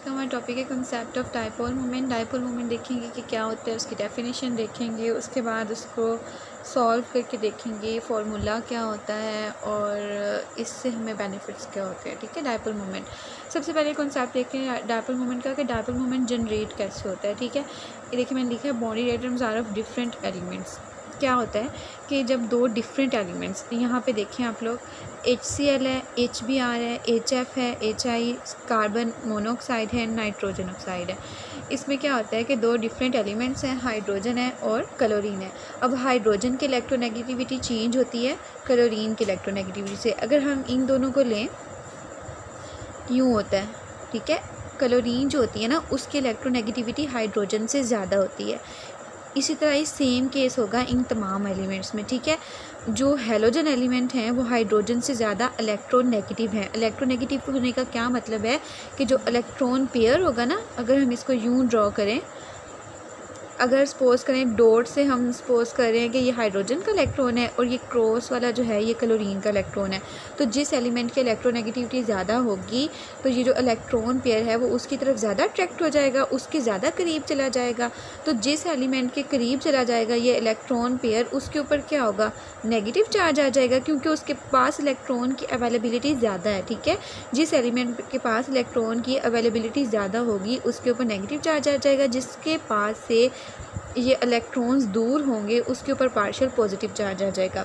का हमारा टॉपिक है concept of dipole moment. Dipole moment देखेंगे कि क्या होता है, उसकी डेफिनेशन देखेंगे, उसके बाद उसको सॉल्व करके देखेंगे फार्मूला क्या होता है और इससे हमें बेनिफिट्स क्या होते हैं। ठीक है, डायपोल मोमेंट सबसे पहले कॉन्सेप्ट देखें डायपोल मोमेंट का कि डायपोल मोमेंट जनरेट कैसे होता है। ठीक है, ये देखिए मैंने लिखा है body atoms are of different elements. क्या होता है कि जब दो डिफरेंट एलिमेंट्स, यहाँ पे देखें आप लोग, HCl है, HBr है, HF है, HI कार्बन मोनोऑक्साइड है, नाइट्रोजन ऑक्साइड है। इसमें क्या होता है कि दो डिफरेंट एलिमेंट्स हैं, हाइड्रोजन है और क्लोरीन है। अब हाइड्रोजन की इलेक्ट्रोनेगेटिविटी चेंज होती है क्लोरीन की इलेक्ट्रोनेगेटिविटी से। अगर हम इन दोनों को लें, यूँ होता है। ठीक है, क्लोरीन जो होती है ना, उसकी इलेक्ट्रोनेगेटिविटी हाइड्रोजन से ज़्यादा होती है। इसी तरह ही सेम केस होगा इन तमाम एलिमेंट्स में। ठीक है, जो हैलोजन एलिमेंट हैं वो हाइड्रोजन से ज़्यादा इलेक्ट्रोनेगेटिव हैं। इलेक्ट्रोनेगेटिव होने का क्या मतलब है कि जो इलेक्ट्रॉन पेयर होगा ना, अगर हम इसको यूँ ड्रॉ करें, अगर सपोज़ करें डॉट से हम सपोज़ कर रहे हैं कि ये हाइड्रोजन का इलेक्ट्रॉन है और ये क्रॉस वाला जो है ये क्लोरीन का इलेक्ट्रॉन है, तो जिस एलिमेंट की इलेक्ट्रोनेगेटिविटी ज़्यादा होगी तो ये जो इलेक्ट्रॉन पेयर है वो उसकी तरफ ज़्यादा अट्रैक्ट हो जाएगा, उसके ज़्यादा करीब चला जाएगा। तो जिस एलिमेंट के करीब चला जाएगा ये इलेक्ट्रॉन पेयर, उसके ऊपर क्या होगा, नेगेटिव चार्ज आ जाएगा, क्योंकि उसके पास इलेक्ट्रॉन की अवेलेबिलिटी ज़्यादा है। ठीक है, जिस एलिमेंट के पास इलेक्ट्रॉन की अवेलेबिलिटी ज़्यादा होगी उसके ऊपर नेगेटिव चार्ज आ जाएगा, जिसके पास से ये इलेक्ट्रॉन्स दूर होंगे उसके ऊपर पार्शियल पॉजिटिव चार्ज आ जाएगा।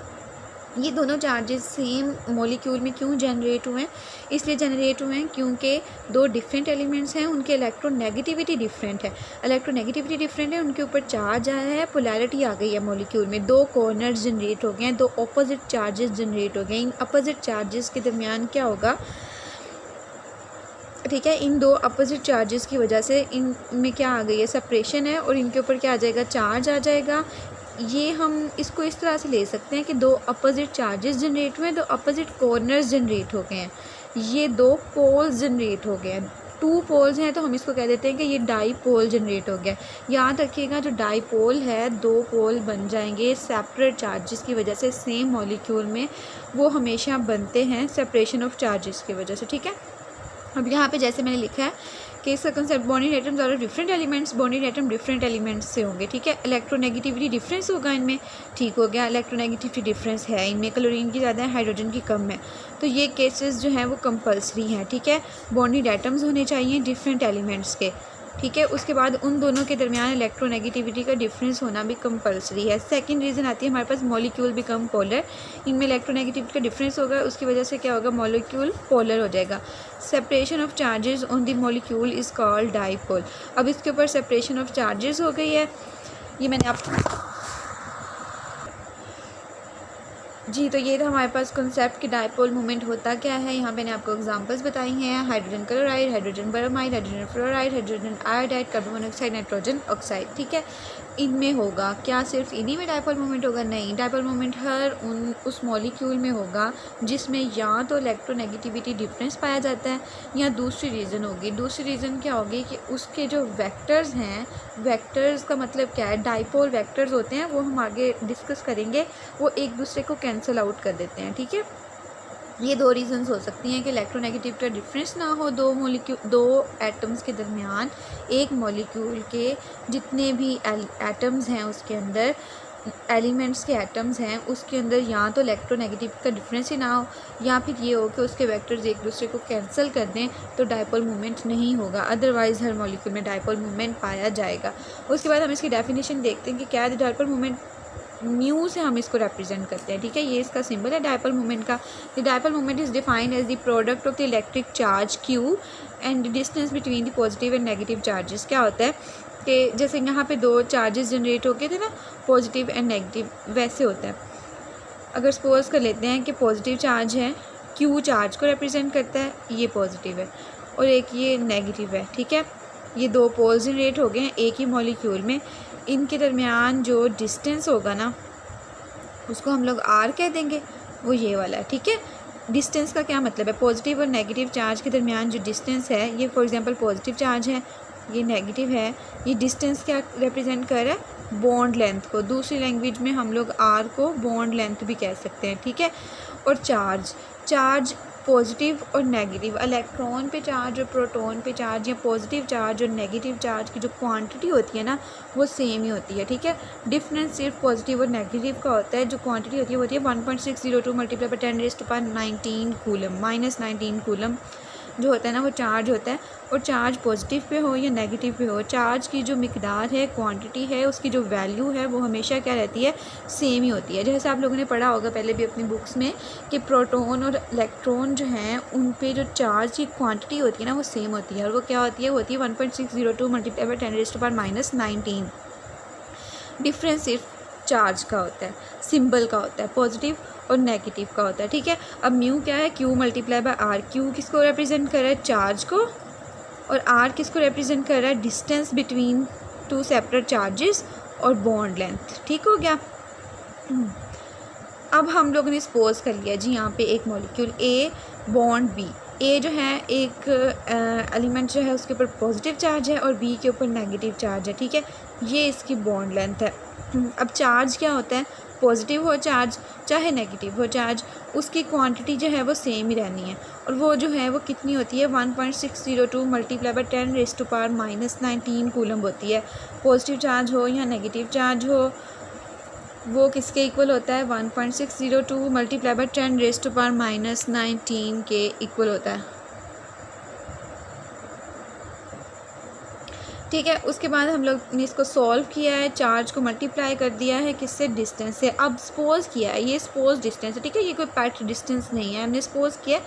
ये दोनों चार्जेस सेम मॉलिक्यूल में क्यों जनरेट हुए हैं? इसलिए जनरेट हुए हैं क्योंकि दो डिफरेंट एलिमेंट्स हैं, उनके इलेक्ट्रोनेगेटिविटी डिफरेंट है। इलेक्ट्रोनेगेटिविटी डिफरेंट है, उनके ऊपर चार्ज आया है, पोलैरिटी आ गई है मॉलिक्यूल में, दो कॉर्नर्स जनरेट हो गए हैं, दो अपोजिट चार्जेस जनरेट हो गए। इन अपोजिट चार्जेस के दरमियान क्या होगा, ठीक है, इन दो अपोजिट चार्जेस की वजह से इनमें क्या आ गई है, सेपरेशन है, और इनके ऊपर क्या आ जाएगा, चार्ज आ जाएगा। ये हम इसको इस तरह से ले सकते हैं कि दो अपोजिट चार्जेस जनरेट हुए हैं, दो अपोजिट कॉर्नर्स जनरेट हो गए हैं, ये दो पोल्स जनरेट हो गए हैं। टू पोल्स हैं तो हम इसको कह देते हैं कि ये डाईपोल जनरेट हो गया। याद रखिएगा जो डाईपोल है, दो पोल बन जाएंगे सेपरेट चार्जेस की वजह से सेम मॉलिक्यूल में, वो हमेशा बनते हैं सेपरेशन ऑफ चार्जेस की वजह से। ठीक है, अब यहाँ पे जैसे मैंने लिखा है कि इसका कंसेप्ट बॉन्डेड एटम्स और different elements, bonded atom different elements से होंगे। ठीक है, इलेक्ट्रोनेगेटिविटी डिफरेंस होगा इनमें, ठीक हो गया, इलेक्ट्रोनेगेटिविटी डिफरेंस है इनमें, क्लोरीन की ज़्यादा है, हाइड्रोजन की कम है, तो ये केसेस जो हैं वो कंपल्सरी हैं। ठीक है, बॉन्डेड एटम्स होने चाहिए डिफरेंट एलिमेंट्स के। ठीक है, उसके बाद उन दोनों के दरमियान इलेक्ट्रोनेगेटिविटी का डिफरेंस होना भी कंपलसरी है। सेकंड रीज़न आती है हमारे पास मॉलिक्यूल बिकम पोलर, इनमें इलेक्ट्रोनेगेटिविटी का डिफरेंस होगा, उसकी वजह से क्या होगा, मॉलिक्यूल पोलर हो जाएगा। Separation of charges on the molecule is called dipole. अब इसके ऊपर सेपरेशन ऑफ चार्जेस हो गई है, ये मैंने आप जी, तो ये था हमारे पास कॉन्सेप्ट कि डायपोल मोमेंट होता क्या है। यहाँ मैंने आपको एग्जांपल्स बताई हैं, hydrogen chloride, hydrogen bromide, hydrogen fluoride, hydrogen iodide, carbon monoxide, nitrogen oxide. ठीक है, इनमें होगा क्या, सिर्फ इन्हीं में डायपोल मोमेंट होगा? नहीं, डायपोल मोमेंट हर उस मॉलिक्यूल में होगा जिसमें या तो इलेक्ट्रोनेगेटिविटी डिफरेंस पाया जाता है या दूसरी रीज़न होगी। दूसरी रीज़न क्या होगी कि उसके जो वेक्टर्स हैं, वेक्टर्स का मतलब क्या है, डायपोल वेक्टर्स होते हैं, वो हम आगे डिस्कस करेंगे, वो एक दूसरे को कैंसिल आउट कर देते हैं। ठीक है, ये दो रीज़न्स हो सकती हैं कि इलेक्ट्रोनेगेटिव का डिफरेंस ना हो दो एटम्स के दरमियान। एक मॉलिक्यूल के जितने भी एटम्स हैं उसके अंदर, एलिमेंट्स के एटम्स हैं उसके अंदर, या तो इलेक्ट्रोनेगेटिव का डिफरेंस ही ना हो, या फिर ये हो कि उसके वेक्टर्स एक दूसरे को कैंसिल कर दें, तो डायपोल मूवमेंट नहीं होगा। अदरवाइज़ हर मॉलिक्यूल में डायपोल मूवमेंट पाया जाएगा। उसके बाद हम इसकी डेफिनेशन देखते हैं कि क्या है डायपोल मूवमेंट। न्यू से हम इसको रिप्रेजेंट करते हैं। ठीक है, ये इसका सिंबल है डायपोल मूवमेंट का। The dipole movement is defined as the product of the electric charge Q and the distance between the positive and negative charges. क्या होता है कि जैसे यहाँ पे दो चार्जेस जनरेट हो गए थे ना, पॉजिटिव एंड नेगेटिव, वैसे होता है। अगर सपोज कर लेते हैं कि पॉजिटिव चार्ज है, Q चार्ज को रिप्रेजेंट करता है, ये पॉजिटिव है, और एक ये नेगेटिव है। ठीक है, ये दो पोल्स जनरेट हो गए हैं एक ही मॉलिक्यूल में, इनके दरमियान जो डिस्टेंस होगा ना उसको हम लोग R कह देंगे, वो ये वाला है। ठीक है, डिस्टेंस का क्या मतलब है, पॉजिटिव और नेगेटिव चार्ज के दरमियान जो डिस्टेंस है, ये फॉर एग्जांपल पॉजिटिव चार्ज है, ये नेगेटिव है, ये डिस्टेंस क्या रिप्रेजेंट कर रहा है, बॉन्ड लेंथ को। दूसरी लैंग्वेज में हम लोग R को बॉन्ड लेंथ भी कह सकते हैं। ठीक है, और चार्ज पॉजिटिव और नेगेटिव, इलेक्ट्रॉन पे चार्ज और प्रोटॉन पे चार्ज या पॉजिटिव चार्ज और नेगेटिव चार्ज की जो क्वांटिटी होती है ना वो सेम ही होती है, ठीक है। डिफरेंस सिर्फ पॉजिटिव और नेगेटिव का होता है। जो क्वांटिटी होती है वो होती है 1.602 मल्टीप्लाई बाई 10⁻19 कूलम, -19 कूलम जो होता है ना वो चार्ज होता है। और चार्ज पॉजिटिव पे हो या नेगेटिव पे हो, चार्ज की जो मिकदार है, क्वांटिटी है, उसकी जो वैल्यू है वो हमेशा क्या रहती है, सेम ही होती है। जैसे आप लोगों ने पढ़ा होगा पहले भी अपनी बुक्स में कि प्रोटॉन और इलेक्ट्रॉन जो हैं उन पे जो चार्ज की क्वांटिटी होती है ना वो सेम होती है। और वो क्या होती है, वो होती है 1.602 मल्टीप्लाई बाई 10⁻⁻19। डिफरेंस सिर्फ चार्ज का होता है, सिंबल का होता है, पॉजिटिव और नेगेटिव का होता है, ठीक है। अब म्यू क्या है, Q multiply by R. Q किसको रिप्रेजेंट कर रहा है, चार्ज को, और आर किसको रिप्रेजेंट कर रहा है, distance between two separate charges और बॉन्ड लेंथ, ठीक हो गया। अब हम लोगों ने सपोज कर लिया जी यहाँ पे एक मॉलिक्यूल ए बॉन्ड बी। ए जो है एक एलिमेंट जो है उसके ऊपर पॉजिटिव चार्ज है और बी के ऊपर नेगेटिव चार्ज है, ठीक है। ये इसकी बॉन्ड लेंथ है। अब चार्ज क्या होता है, पॉजिटिव हो चार्ज चाहे नेगेटिव हो चार्ज, उसकी क्वांटिटी जो है वो सेम ही रहनी है। और वो जो है वो कितनी होती है, 1.602 मल्टीप्लाई बाई 10⁻⁻19 कूलम होती है। पॉजिटिव चार्ज हो या नेगेटिव चार्ज हो वो किसके इक्वल होता है, 1.602 मल्टीप्लाई बाई 10⁻⁻19 के इक्वल होता है, ठीक है। उसके बाद हम लोग ने इसको सॉल्व किया है, चार्ज को मल्टीप्लाई कर दिया है किससे, डिस्टेंस से। अब सपोज किया है, ये सपोज डिस्टेंस है, ठीक है, ये कोई पैट डिस्टेंस नहीं है। हमने सपोज किया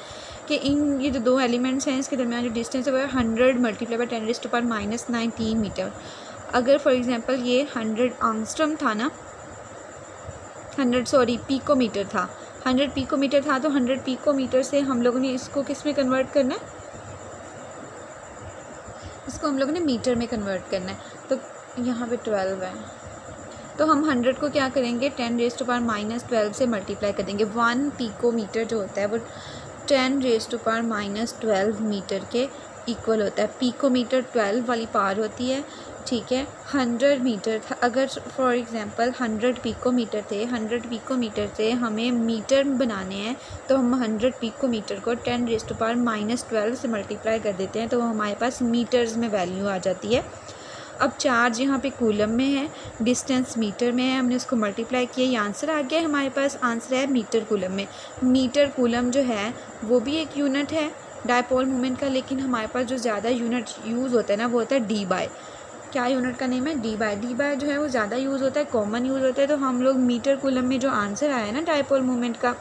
कि इन ये जो दो एलिमेंट्स हैं इसके दरमियान जो डिस्टेंस है वो 100 मल्टीप्लाई बाई 10⁻⁻19 मीटर। अगर फॉर एग्जांपल ये 100 आंगस्ट्रम था ना, 100 पिकोमीटर था, 100 पिकोमीटर था, तो 100 पिकोमीटर से हम लोगों ने इसको किस में कन्वर्ट करना है, इसको हम लोगों ने मीटर में कन्वर्ट करना है। तो यहाँ पे 12 है, तो हम 100 को क्या करेंगे, 10⁻⁻12 से मल्टीप्लाई कर देंगे। 1 पिकोमीटर जो होता है वो 10⁻⁻12 मीटर के इक्वल होता है। पिकोमीटर 12 वाली पावर होती है, ठीक है। 100 मीटर था, अगर फॉर एग्जांपल 100 पिकोमीटर थे, 100 पिकोमीटर से हमें मीटर बनाने हैं तो हम 100 पिकोमीटर को 10⁻⁻12 से मल्टीप्लाई कर देते हैं तो हमारे पास मीटर्स में वैल्यू आ जाती है। अब चार्ज यहाँ पे कूलम में है, डिस्टेंस मीटर में है, हमने उसको मल्टीप्लाई किया, ये आंसर आ गया। हमारे पास आंसर है मीटर कूलम में। मीटर कूलम जो है वो भी एक यूनिट है डायपोल मोमेंट का, लेकिन हमारे पास जो ज़्यादा यूनिट यूज़ होता है ना वो होता है डी बाय। क्या यूनिट का नेम है, डी बाय। डी बाय जो है वो ज़्यादा यूज़ होता है, कॉमन यूज़ होता है। तो हम लोग मीटर कूलम में जो आंसर आया है ना डायपोल मोमेंट का,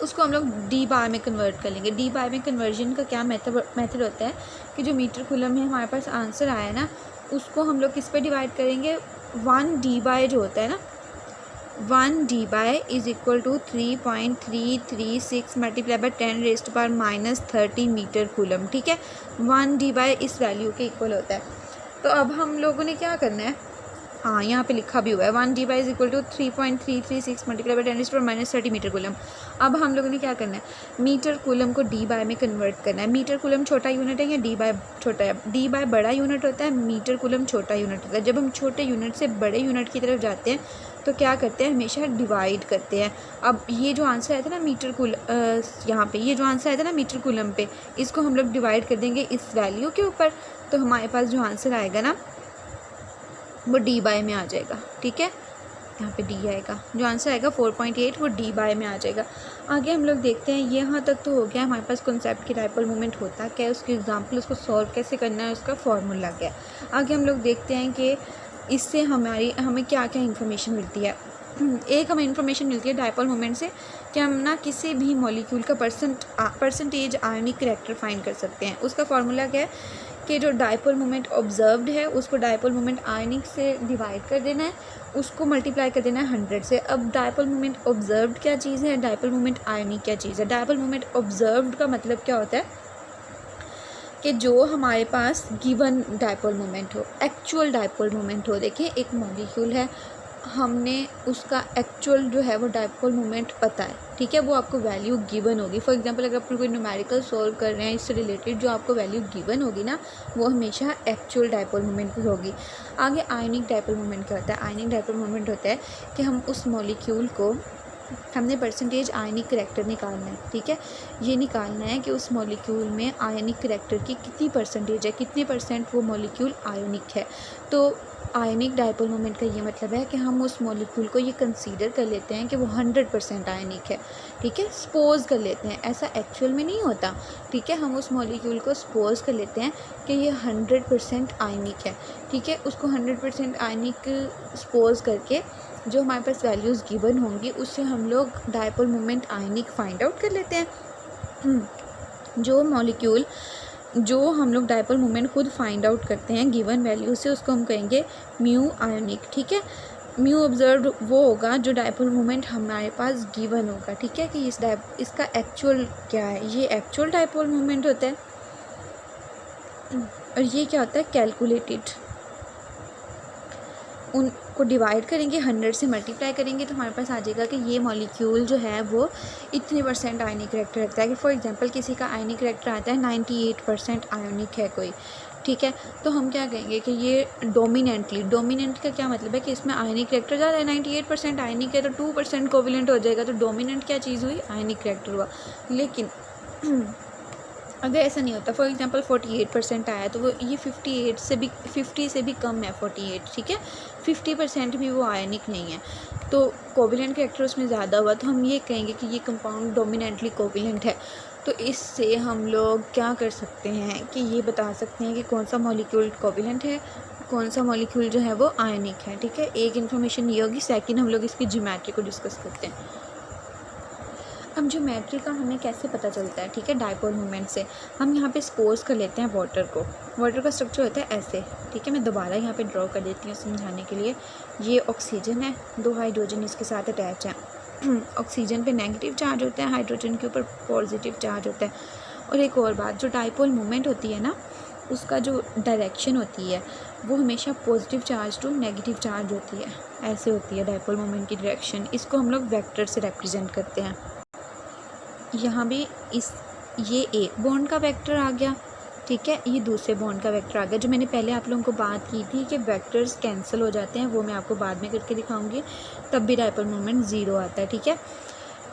उसको हम लोग डी बाय में कन्वर्ट कर लेंगे। डी बाय में कन्वर्जन का क्या मेथड होता है कि जो मीटर कूलम में हमारे पास आंसर आया है ना उसको हम लोग किस पे डिवाइड करेंगे, 1 डी बाय जो होता है ना, 1 Debye is equal to 3.336 multiply by 10⁻⁻30 metre coulomb, ठीक है। 1 डी बाय इस वैल्यू के इक्वल होता है। तो अब हम लोगों ने क्या करना है, हाँ यहाँ पे लिखा भी हुआ है 1 Debye is equal to 3.336 multiply by 10⁻⁻30 metre coulomb. अब हम लोगों ने क्या करना है, मीटर कूलम को डी बाय में कन्वर्ट करना है। मीटर कूलम छोटा यूनिट है या डी बाय छोटा है, डी बाय बड़ा यूनिट होता है, मीटर कूलम छोटा यूनिट होता है। जब हम छोटे यूनिट से बड़े यूनिट की तरफ जाते हैं तो क्या करते हैं, हमेशा डिवाइड करते हैं। अब ये जो आंसर आया था ना मीटर कूलम, यहाँ पे ये जो आंसर आया था ना मीटर कूलम पे, इसको हम लोग डिवाइड कर देंगे इस वैल्यू के ऊपर, तो हमारे पास जो आंसर आएगा ना वो डी बाय में आ जाएगा, ठीक है। यहाँ पे डी आएगा, जो आंसर आएगा 4.8 वो डी बाय में आ जाएगा। आगे हम लोग देखते हैं, यहाँ तक तो हो गया हमारे पास कॉन्सेप्ट की डायपोल मोमेंट होता क्या है, उसकी एग्जांपल, उसको सॉल्व कैसे करना है, उसका फॉर्मूला क्या है। आगे हम लोग देखते हैं कि इससे हमें क्या क्या इन्फॉर्मेशन मिलती है। एक हमें इन्फॉर्मेशन मिलती है डायपोल मोमेंट से कि हम ना किसी भी मॉलिक्यूल का परसेंटेज आयनिक करैक्टर फाइंड कर सकते हैं। उसका फार्मूला क्या है कि जो डायपोल मोमेंट ऑब्जर्व्ड है उसको डायपोल मोमेंट आयनिक से डिवाइड कर देना है, उसको मल्टीप्लाई कर देना है 100 से। अब डायपोल मोमेंट ऑब्जर्व्ड क्या चीज़ है, डायपोल मोमेंट आयनिक क्या चीज़ है। डायपोल मोमेंट ऑब्जर्व्ड का मतलब क्या होता है कि जो हमारे पास गिवन डायपोल मोमेंट हो, एक्चुअल डायपोल मोमेंट हो। देखिए एक मॉलिक्यूल है, हमने उसका एक्चुअल जो है वो डायपोल मोमेंट पता है, ठीक है, वो आपको वैल्यू गिवन होगी। फॉर एग्जांपल अगर आप कोई न्यूमेरिकल सॉल्व कर रहे हैं इससे रिलेटेड, जो आपको वैल्यू गिवन होगी ना वो हमेशा एक्चुअल डायपोल मोमेंट की होगी। आगे आयनिक डायपोल मोमेंट क्या होता है, आयनिक डायपोल मोमेंट होता है कि हम उस मॉलिक्यूल को हमने परसेंटेज आयनिक करैक्टर निकालना है, ठीक है। ये निकालना है कि उस मॉलिक्यूल में आयनिक करैक्टर की कितनी परसेंटेज है, कितने परसेंट वो मॉलिक्यूल आयोनिक है। तो आयनिक डायपोल मोमेंट का ये मतलब है कि हम उस मॉलिक्यूल को ये कंसीडर कर लेते हैं कि वो 100% आयनिक है, ठीक है। सपोज कर लेते हैं, ऐसा एक्चुअल में नहीं होता, ठीक है। हम उस मॉलिक्यूल को सपोज कर लेते हैं कि ये 100% आयनिक है, ठीक है। उसको 100% आयनिक सपोज करके जो हमारे पास वैल्यूज़ गिवन होंगी उससे हम लोग डायपोल मोमेंट आयनिक फाइंड आउट कर लेते हैं। जो हम लोग डायपोल मोमेंट खुद फाइंड आउट करते हैं गिवन वैल्यू से, उसको हम कहेंगे म्यू आयोनिक, ठीक है। म्यू ऑब्जर्व वो होगा जो डायपोल मोमेंट हमारे पास गिवन होगा, ठीक है, कि इसका एक्चुअल क्या है। ये एक्चुअल डायपोल मोमेंट होता है और ये क्या होता है, कैलकुलेटेड। उनको डिवाइड करेंगे, 100 से मल्टीप्लाई करेंगे तो हमारे पास आ जाएगा कि ये मॉलिक्यूल जो है वो इतने % आयनिक करैक्टर रखता है। कि फॉर एग्जांपल किसी का आयनिक करैक्टर आता है 98% आयोनिक है कोई, ठीक है। तो हम क्या कहेंगे कि ये डोमिनेंट का क्या मतलब है कि इसमें आयनिक करैक्टर ज़्यादा है, 98% आयनिक है तो 2% कोवेलेंट हो जाएगा, तो डोमिनेंट क्या चीज़ हुई, आयनिक करैक्टर हुआ। लेकिन अगर ऐसा नहीं होता, फॉर एग्जांपल 48% आया तो वो ये 50 से भी कम है 48, ठीक है। 50% भी वो आयनिक नहीं है, तो कोवेलेंट करैक्टर उसमें ज़्यादा हुआ, तो हम ये कहेंगे कि ये कंपाउंड डोमिनेंटली कोवेलेंट है। तो इससे हम लोग क्या कर सकते हैं कि ये बता सकते हैं कि कौन सा मॉलिक्यूल कोवेलेंट है, कौन सा मॉलिक्यूल जो है वो आयनिक है, ठीक है। एक इन्फॉर्मेशन ये होगी। सेकंड हम लोग इसकी ज्योमेट्री को डिस्कस करते हैं। अब ज्योमेट्री का हमें कैसे पता चलता है, ठीक है, डायपोल मोमेंट से। हम यहाँ पे सपोज कर लेते हैं वाटर को। वाटर का स्ट्रक्चर होता है ऐसे, ठीक है। मैं दोबारा यहाँ पे ड्रॉ कर देती हूँ समझाने के लिए। ये ऑक्सीजन है, 2 हाइड्रोजन इसके साथ अटैच है। ऑक्सीजन पे नेगेटिव चार्ज होता है, हाइड्रोजन के ऊपर पॉजिटिव चार्ज होता है। और एक और बात, जो डायपोल मोमेंट होती है ना, उसका जो डायरेक्शन होती है वो हमेशा positive charge to negative charge होती है, ऐसे होती है डायपोल मोमेंट की डायरेक्शन। इसको हम लोग वेक्टर से रिप्रेजेंट करते हैं। यहाँ भी ये एक बॉन्ड का वेक्टर आ गया, ठीक है, ये दूसरे बॉन्ड का वेक्टर आ गया। जो मैंने पहले आप लोगों को बात की थी कि वेक्टर्स कैंसिल हो जाते हैं, वो मैं आपको बाद में करके दिखाऊंगी, तब भी डायपोल मोमेंट 0 आता है, ठीक है।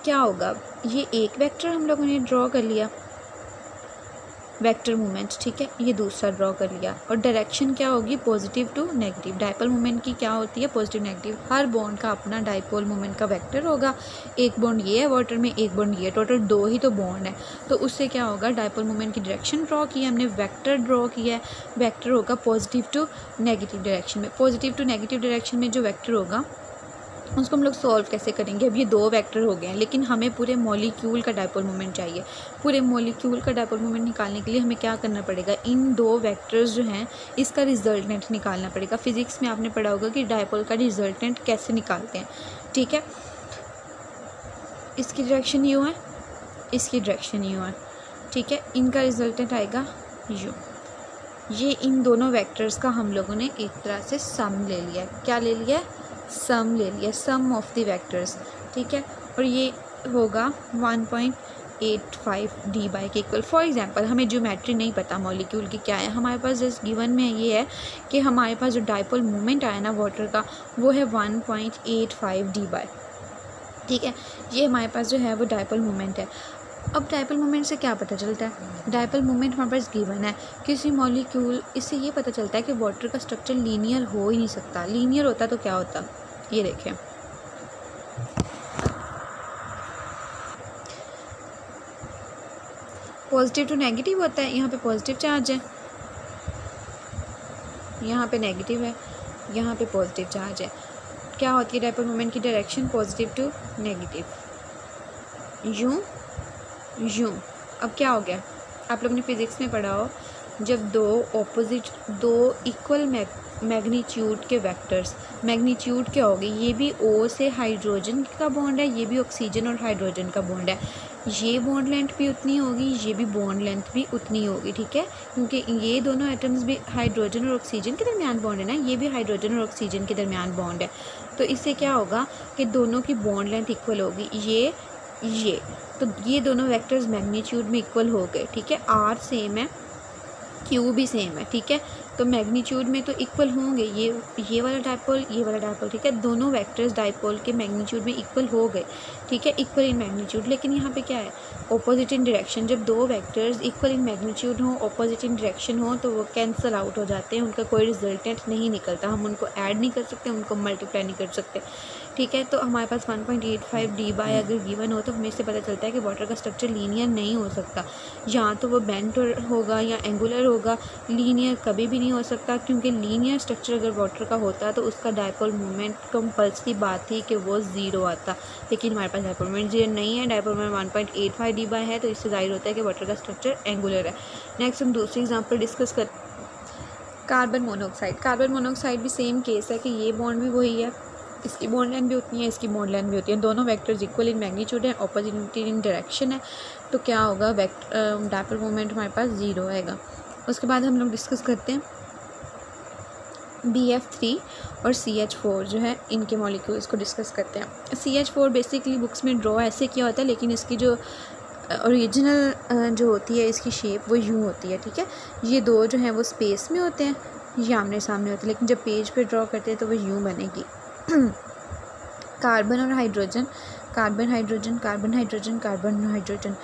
क्या होगा, ये एक वेक्टर हम लोगों ने ड्रॉ कर लिया, वेक्टर मोमेंट, ठीक है। ये दूसरा ड्रॉ कर लिया, और डायरेक्शन क्या होगी, positive to negative. Dipole moment की क्या होती है, पॉजिटिव नेगेटिव। हर बॉन्ड का अपना डायपोल मोमेंट का वेक्टर होगा। एक बॉन्ड ये है वाटर में, एक बॉन्ड ये, टोटल 2 ही तो बॉन्ड है। तो उससे क्या होगा, डायपोल मोमेंट की डायरेक्शन ड्रॉ की है हमने, वेक्टर ड्रॉ किया है। वेक्टर होगा पॉजिटिव टू नेगेटिव डायरेक्शन में। पॉजिटिव टू नेगेटिव डायरेक्शन में जो वेक्टर होगा उसको हम लोग सॉल्व कैसे करेंगे। अब ये 2 वेक्टर हो गए हैं, लेकिन हमें पूरे मॉलिक्यूल का डायपोल मोमेंट चाहिए। पूरे मॉलिक्यूल का डायपोल मोमेंट निकालने के लिए हमें क्या करना पड़ेगा, इन 2 वेक्टर्स जो हैं इसका रिजल्टेंट निकालना पड़ेगा। फिजिक्स में आपने पढ़ा होगा कि डायपोल का रिजल्टेंट कैसे निकालते हैं, ठीक है। इसकी डायरेक्शन यूँ है, इसकी डायरेक्शन यूँ है, ठीक है। इनका रिजल्टेंट आएगा यूँ। ये इन दोनों वेक्टर्स का हम लोगों ने एक तरह से सम ले लिया। क्या ले लिया, सम ले लिया, सम ऑफ द वेक्टर्स, ठीक है। और ये होगा 1.85 d/k इक्वल। फॉर एग्जांपल हमें ज्योमेट्री नहीं पता मॉलिक्यूल की क्या है, हमारे पास जस्ट गिवन में ये है कि हमारे पास जो डायपोल मोमेंट आया ना वाटर का वो है 1.85 d/, ठीक है। ये हमारे पास जो है वो डायपोल मोमेंट है। अब डायपोल मोमेंट से क्या पता चलता है, डायपोल मोमेंट हमारे पास गिवन है किसी मॉलिक्यूल, इससे ये पता चलता है कि वाटर का स्ट्रक्चर लीनियर हो ही नहीं सकता। लीनियर होता तो क्या होता, ये देखें, पॉजिटिव टू नेगेटिव होता है। यहाँ पे पॉजिटिव चार्ज है, यहाँ पे नेगेटिव है, यहाँ पे पॉजिटिव चार्ज है। क्या होती है डायपोल मोमेंट की डायरेक्शन, पॉजिटिव टू नेगेटिव, यूँ यूँ। अब क्या हो गया, आप लोग ने फिज़िक्स में पढ़ा हो, जब 2 इक्वल मैग्नीट्यूड के वेक्टर्स, मैग्नीट्यूड क्या होगी, ये भी O से हाइड्रोजन का बॉन्ड है, ये भी ऑक्सीजन और हाइड्रोजन का बॉन्ड है। ये बॉन्ड लेंथ भी उतनी होगी, ये भी बॉन्ड लेंथ भी उतनी होगी, ठीक है, क्योंकि ये दोनों एटम्स भी हाइड्रोजन और ऑक्सीजन के दरमियान बॉन्ड है ना, ये भी हाइड्रोजन और ऑक्सीजन के दरमियान बॉन्ड है। तो इससे क्या होगा कि दोनों की बॉन्ड लेंथ इक्वल होगी। ये तो ये दोनों वेक्टर्स मैग्नीट्यूड में इक्वल हो गए, ठीक है। R सेम है, क्यू भी सेम है, ठीक है। तो मैग्नीट्यूड में तो इक्वल होंगे, ये वाला डायपोल, ये वाला डायपोल, ठीक है। दोनों वेक्टर्स डायपोल के मैग्नीट्यूड में इक्वल हो गए, ठीक है, इक्वल इन मैग्नीट्यूड। लेकिन यहाँ पे क्या है, ऑपोजिट इन डायरेक्शन। जब दो वेक्टर्स इक्वल इन मैग्नीट्यूड हो, ऑपोजिट इन डायरेक्शन हो, तो वो कैंसिल आउट हो जाते हैं, उनका कोई रिजल्टेंट नहीं निकलता। हम उनको ऐड नहीं कर सकते, उनको मल्टीप्लाई नहीं कर सकते, ठीक है। तो हमारे पास 1.85 डी बाय अगर गिवन हो तो हमें इससे पता चलता है कि वाटर का स्ट्रक्चर लीनियर नहीं हो सकता। या तो वो बेंट होगा या एंगुलर होगा, लीनियर कभी भी नहीं हो सकता, क्योंकि लीनियर स्ट्रक्चर अगर वाटर का होता तो उसका डायपोल मोमेंट कंपल्सरी बात थी कि वो ज़ीरो आता। लेकिन हमारे पास डायपोल मोमेंट ज़ीरो नहीं है, डायपोल मोमेंट 1.85 डी बाय है, तो इससे जाहिर होता है कि वाटर का स्ट्रक्चर एंगुलर है। नेक्स्ट हम दूसरी एग्जाम्पल डिस्कस कर, कार्बन मोनोऑक्साइड। कार्बन मोनोऑक्साइड भी सेम केस है कि ये बॉन्ड भी वही है, इसकी बॉन्ड लेंथ भी उतनी है, इसकी बॉन्ड लेंथ भी होती है। दोनों वेक्टर्स इक्वल इन मैग्नीट्यूड है, ऑपोजिट इन डायरेक्शन है, तो क्या होगा, डायपोल मोमेंट हमारे पास ज़ीरो आएगा। उसके बाद हम लोग डिस्कस करते हैं BF3 और CH4 जो है, इनके मॉलिक्यूल्स को डिस्कस करते हैं। CH4 बेसिकली बुक्स में ड्रॉ ऐसे किया होता है, लेकिन इसकी जो ओरिजिनल जो होती है इसकी शेप वो यूँ होती है, ठीक है। ये दो जो हैं वो स्पेस में होते हैं, ये आमने सामने होते हैं, लेकिन जब पेज पे ड्रॉ करते हैं तो वो यूँ बनेगी। कार्बन और hydrogen, carbon hydrogen, carbon hydrogen, carbon hydrogen,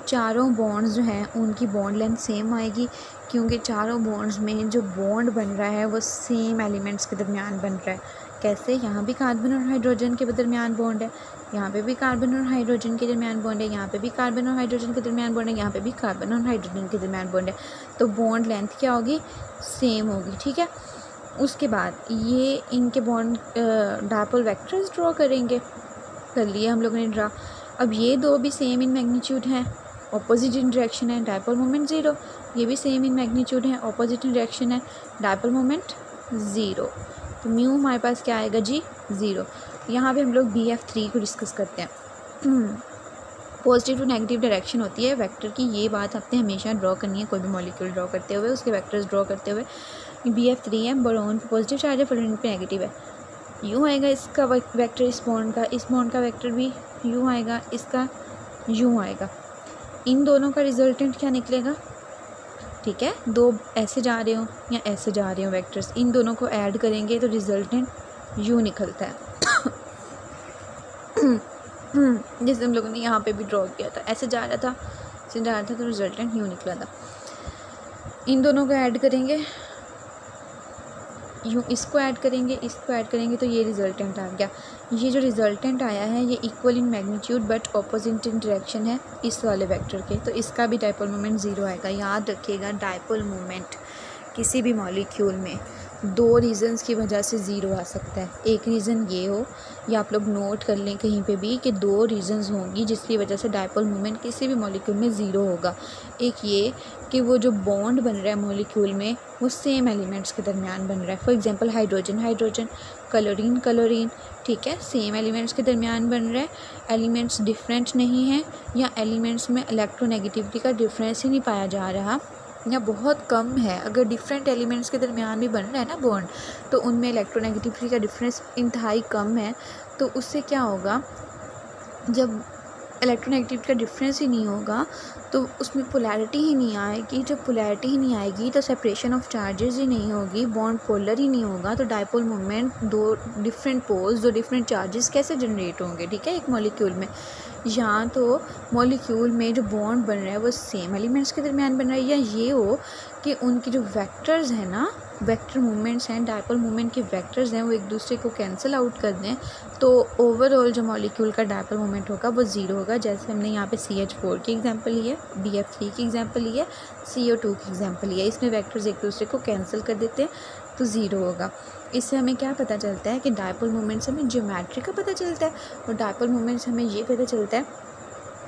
चारों बॉन्ड्स जो हैं उनकी बॉन्ड लेंथ सेम आएगी, क्योंकि चारों बॉन्ड्स में जो बॉन्ड बन रहा है वो सेम एलिमेंट्स के दरमियान बन रहा है। कैसे, यहाँ भी कार्बन और हाइड्रोजन के दरमियान बॉन्ड है, यहाँ पे भी कार्बन और हाइड्रोजन के दरमियान बॉन्ड है, यहाँ पे भी कार्बन और हाइड्रोजन के दरमियान बॉन्ड है, यहाँ पे भी कार्बन और हाइड्रोजन के दरमियान बॉन्ड है। तो बॉन्ड लेंथ क्या होगी, सेम होगी, ठीक है। उसके बाद ये इनके बॉन्ड डायपोल वेक्टर्स ड्रॉ करेंगे, कर लिए हम लोगों ने ड्रा। अब ये दो भी सेम इन मैग्नीट्यूड हैं, ऑपोजिट इन डायरेक्शन है, डायपोल मोमेंट ज़ीरो। ये भी सेम इन मैग्नीट्यूड है, ऑपोजिट इन डायरेक्शन है, डायपोल मोमेंट ज़ीरो। तो म्यू हमारे पास क्या आएगा जी, ज़ीरो। यहाँ पे हम लोग BF3 को डिस्कस करते हैं। पॉजिटिव टू नेगेटिव डायरेक्शन होती है वेक्टर की, ये बात आपने हमेशा ड्रॉ करनी है कोई भी मॉलिक्यूल ड्रॉ करते हुए, उसके वेक्टर्स ड्रॉ करते हुए। BF3 है, बोरोन पे पॉजिटिव चार्ज है, फ्लोरीन पे नेगेटिव है, यूँ आएगा इसका वेक्टर, इस बॉन्ड का वेक्टर भी यूँ आएगा, इसका यूँ आएगा। इन दोनों का रिजल्टेंट क्या निकलेगा, ठीक है, दो ऐसे जा रहे हो या ऐसे जा रहे हो वेक्टर्स, इन दोनों को ऐड करेंगे तो रिजल्टेंट यूँ निकलता है। जैसे हम लोगों ने यहाँ पे भी ड्रॉ किया था, ऐसे जा रहा था, ऐसे जा रहा था, तो रिजल्टेंट यूँ निकला था। इन दोनों को ऐड करेंगे, यूँ इसको ऐड करेंगे तो ये रिजल्टेंट आ गया। ये जो रिजल्टेंट आया है ये equal in magnitude but opposite in direction है इस वाले वेक्टर के, तो इसका भी डायपोल मोमेंट ज़ीरो आएगा। याद रखिएगा, डायपोल मोमेंट किसी भी मॉलिक्यूल में दो रीज़न्स की वजह से ज़ीरो आ सकता है। एक रीज़न ये हो, या आप लोग नोट कर लें कहीं पे भी कि दो रीज़न्स होंगी जिसकी वजह से डायपोल मोमेंट किसी भी मॉलिक्यूल में ज़ीरो होगा। एक ये कि वो जो बॉन्ड बन रहा है मॉलिक्यूल में वो सेम एलिमेंट्स के दरमियान बन रहा है। फॉर एग्जांपल हाइड्रोजन, क्लोरीन, ठीक है, सेम एलिमेंट्स के दरमियान बन रहा है, एलिमेंट्स डिफरेंट नहीं हैं, या एलिमेंट्स में इलेक्ट्रोनेगेटिविटी का डिफरेंस ही नहीं पाया जा रहा या बहुत कम है। अगर डिफरेंट एलिमेंट्स के दरमियान भी बन रहा है ना बॉन्ड, तो उनमें इलेक्ट्रोनेगेटिविटी का डिफरेंस इंतहाई कम है, तो उससे क्या होगा, जब इलेक्ट्रोनेगेटिविटी का डिफरेंस ही नहीं होगा तो उसमें पोलैरिटी ही नहीं आएगी। जब पोलैरिटी ही नहीं आएगी तो सेपरेशन ऑफ चार्जेस ही नहीं होगी, बॉन्ड पोलर ही नहीं होगा, तो डायपोल मोमेंट दो डिफरेंट पोल्स, दो डिफरेंट चार्जेस कैसे जनरेट होंगे, ठीक है, एक मॉलिक्यूल में। यहाँ तो मॉलिक्यूल में जो बॉन्ड बन रहा है वो सेम एलिमेंट्स के दरमियान बन रहा है, या ये हो कि उनकी जो वेक्टर्स हैं ना, वेक्टर मूवमेंट्स हैं, डायपोल मूवमेंट के वेक्टर्स हैं, वो एक दूसरे को कैंसिल आउट कर दें, तो ओवरऑल जो मॉलिक्यूल का डायपोल मूवमेंट होगा वो ज़ीरो होगा। जैसे हमने यहाँ पे CH4 की एग्जांपल ली है, BF3 की एग्जांपल ली है, CO2 की एग्जांपल ली है, इसमें वेक्टर्स एक दूसरे को कैंसिल कर देते हैं तो ज़ीरो होगा। इससे हमें क्या पता चलता है कि डायपोल मूवमेंट से हमें ज्योमेट्री का पता चलता है, और डायपोल मूवमेंट से हमें ये पता चलता है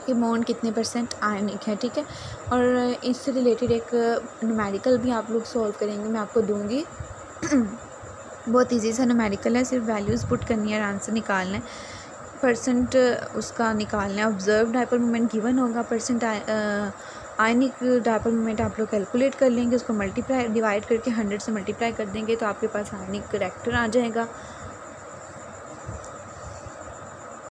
कि बॉन्ड कितने % आयनिक है, ठीक है। और इससे रिलेटेड एक न्यूमेरिकल भी आप लोग सॉल्व करेंगे, मैं आपको दूंगी। बहुत इजी सा न्यूमेरिकल है, सिर्फ वैल्यूज़ पुट करनी है और आंसर निकालना है, % उसका निकालना है। ऑब्जर्व डायपोल मोमेंट गिवन होगा, % आयनिक डायपोल मोमेंट आप लोग कैलकुलेट कर लेंगे, उसको डिवाइड करके 100 से मल्टीप्लाई कर देंगे तो आपके पास आयनिक करेक्टर आ जाएगा।